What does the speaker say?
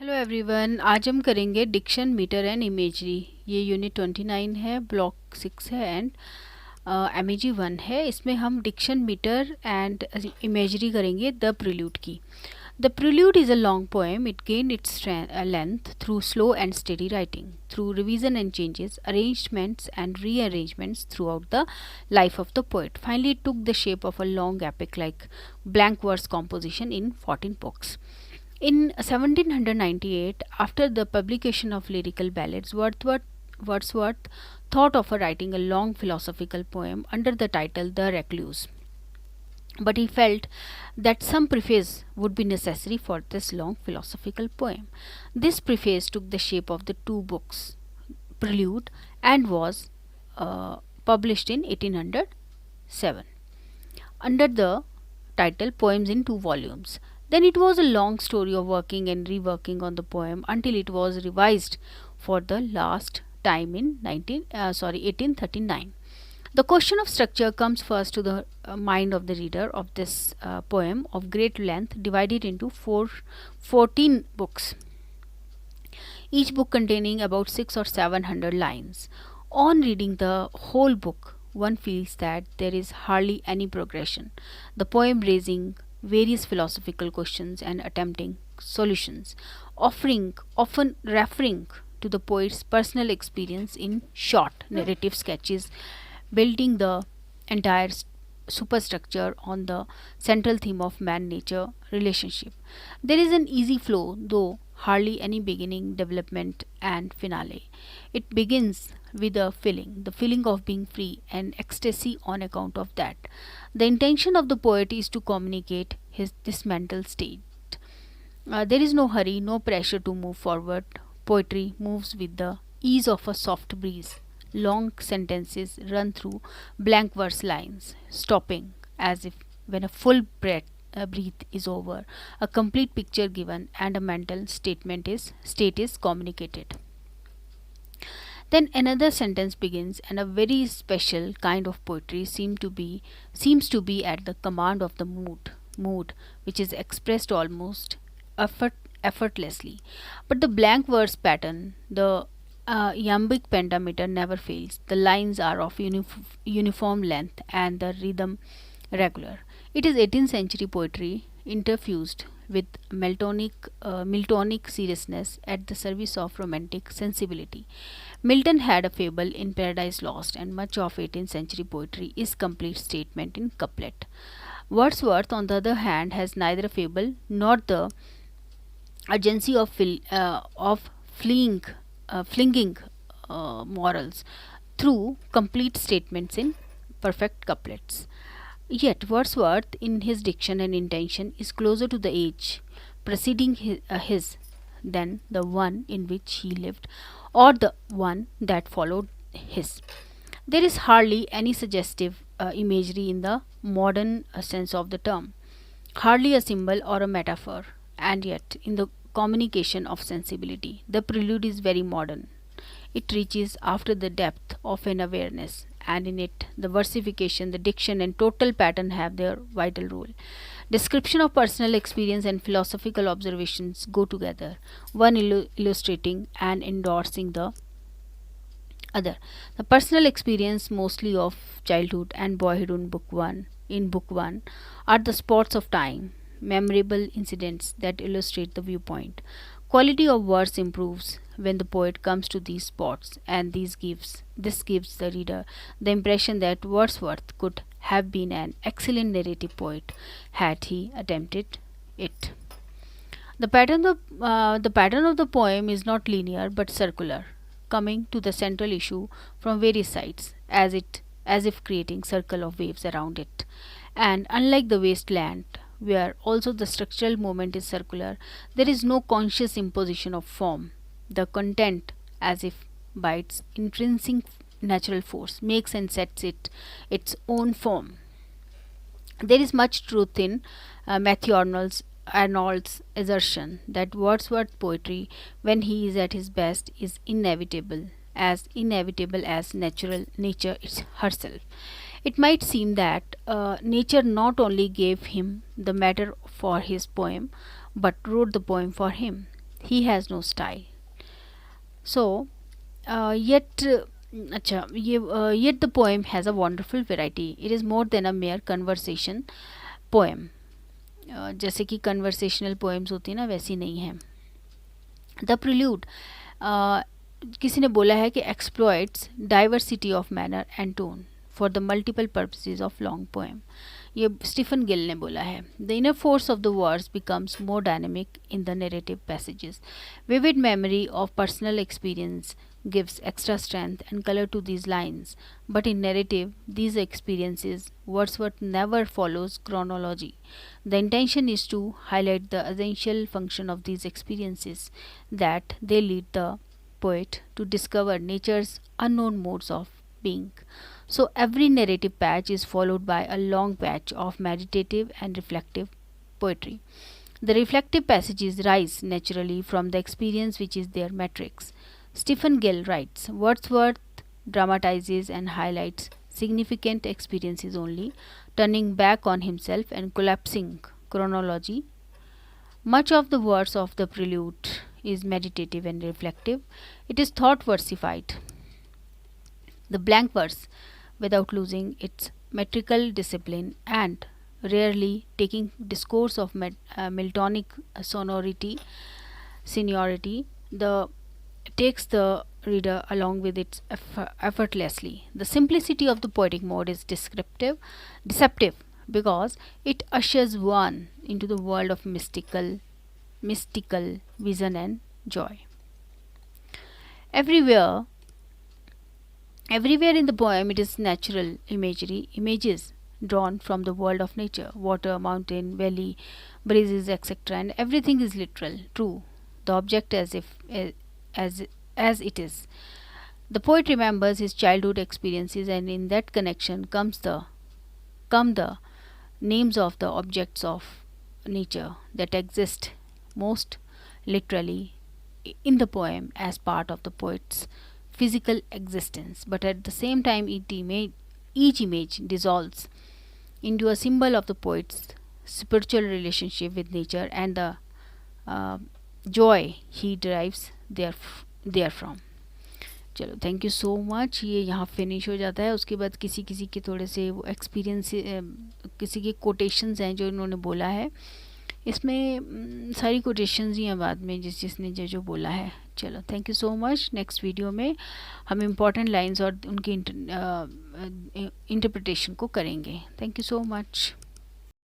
Hello everyone. आज हम करेंगे डिक्शन मीटर एंड इमेजरी। ये यूनिट 29 है, ब्लॉक 6 है एंड एमएजी 1 है। इसमें हम डिक्शन मीटर एंड इमेजरी करेंगे द प्रिल्यूड की। The prelude is a long poem. It gained its length through slow and steady writing, through revision and changes, arrangements and rearrangements throughout the life of the poet. Finally, it took the shape of a long epic like blank verse composition in 14 books. In 1798, after the publication of Lyrical Ballads, Wordsworth thought of writing a long philosophical poem under the title The Recluse. But he felt that some preface would be necessary for this long philosophical poem. This preface took the shape of the two books, Prelude, and was published in 1807 under the title Poems in Two Volumes. Then it was a long story of working and reworking on the poem until it was revised for the last time in 1839. The question of structure comes first to the mind of the reader of this poem of great length, divided into 14 books, each book containing about 6 or 700 lines. On reading the whole book, one feels that there is hardly any progression, the poem raising various philosophical questions and attempting solutions, often referring to the poet's personal experience in short narrative sketches, building the entire superstructure on the central theme of man nature relationship. There is an easy flow, though hardly any beginning, development, and finale. It begins with the feeling of being free and ecstasy on account of that. The intention of the poet is to communicate this mental state. There is no hurry, no pressure to move forward. Poetry moves with the ease of a soft breeze. Long sentences run through blank verse lines, stopping as if when a full breath is over, a complete picture given, and a mental state is communicated. Then another sentence begins, and a very special kind of poetry seems to be at the command of the mood, which is expressed almost effortlessly. But the blank verse pattern, the iambic pentameter never fails. The lines are of uniform length and the rhythm regular. It is 18th century poetry interfused with Miltonic seriousness at the service of romantic sensibility. Milton had a fable in Paradise Lost, and much of 18th century poetry is complete statement in couplet. Wordsworth, on the other hand, has neither a fable nor the urgency of flinging morals through complete statements in perfect couplets. Yet Wordsworth, in his diction and intention, is closer to the age preceding his than the one in which he lived, or the one that followed his. There is hardly any suggestive imagery in the modern sense of the term, hardly a symbol or a metaphor, and yet, in the communication of sensibility, the prelude is very modern. It reaches after the depth of an awareness, and in it, the versification, the diction, and total pattern have their vital role. Description of personal experience and philosophical observations go together, one illustrating and endorsing the other. The personal experience, mostly of childhood and boyhood in book 1 are the spots of time, memorable incidents that illustrate the viewpoint. Quality of verse improves when the poet comes to these spots, and this gives the reader the impression that Wordsworth could have been an excellent narrative poet had he attempted it. The pattern of the poem is not linear but circular, coming to the central issue from various sides, as if creating circle of waves around it. And unlike the wasteland, where also the structural movement is circular, there is no conscious imposition of form. The content, as if by its intrinsic natural force, makes and sets it its own form. There is much truth in Matthew Arnold's assertion that Wordsworth poetry, when he is at his best, is inevitable as nature herself. It might seem that nature not only gave him the matter for his poem, but wrote the poem for him. he has no style. So yet अच्छा ये yet the poem has a wonderful variety. It is more than a mere conversation poem. जैसे कि conversational poems होती है ना, वैसी नहीं है. द प्रिल्यूड, किसी ने बोला है कि exploits diversity of manner and tone for the multiple purposes of long poem. ये स्टीफन गिल ने बोला है. The inner force of the words becomes more dynamic in the narrative passages. Vivid memory of personal experience gives extra strength and color to these lines, but in narrative, these experiences, Wordsworth never follows chronology. The intention is to highlight the essential function of these experiences, that they lead the poet to discover nature's unknown modes of being. So every narrative patch is followed by a long patch of meditative and reflective poetry. The reflective passages rise naturally from the experience which is their matrix. Stephen Gill writes, Wordsworth dramatizes and highlights significant experiences only, turning back on himself and collapsing chronology. Much of the verse of the prelude is meditative and reflective. It is thought versified, the blank verse, without losing its metrical discipline and rarely taking discourse of Miltonic seniority. The takes the reader along with it effortlessly. The simplicity of the poetic mode is deceptive because it ushers one into the world of mystical vision and joy. Everywhere in the poem it is natural images drawn from the world of nature, water, mountain, valley, breezes, etc., and everything is literal, true, the object as it is. The poet remembers his childhood experiences, and in that connection come the names of the objects of nature that exist most literally in the poem as part of the poet's physical existence. But at the same time, each image dissolves into a symbol of the poet's spiritual relationship with nature and the joy he derives therefrom. चलो, thank you so much. ये यहाँ finish हो जाता है. उसके बाद किसी के थोड़े से वो एक्सपीरियंस, किसी के कोटेशंस हैं जो इन्होंने बोला है. इसमें सारी कोटेशंस ही हैं बाद में जिसने जो बोला है. चलो, thank you so much. Next video में हम इम्पॉर्टेंट लाइंस और उनकी इंटरप्रिटेशन को करेंगे. Thank you so much.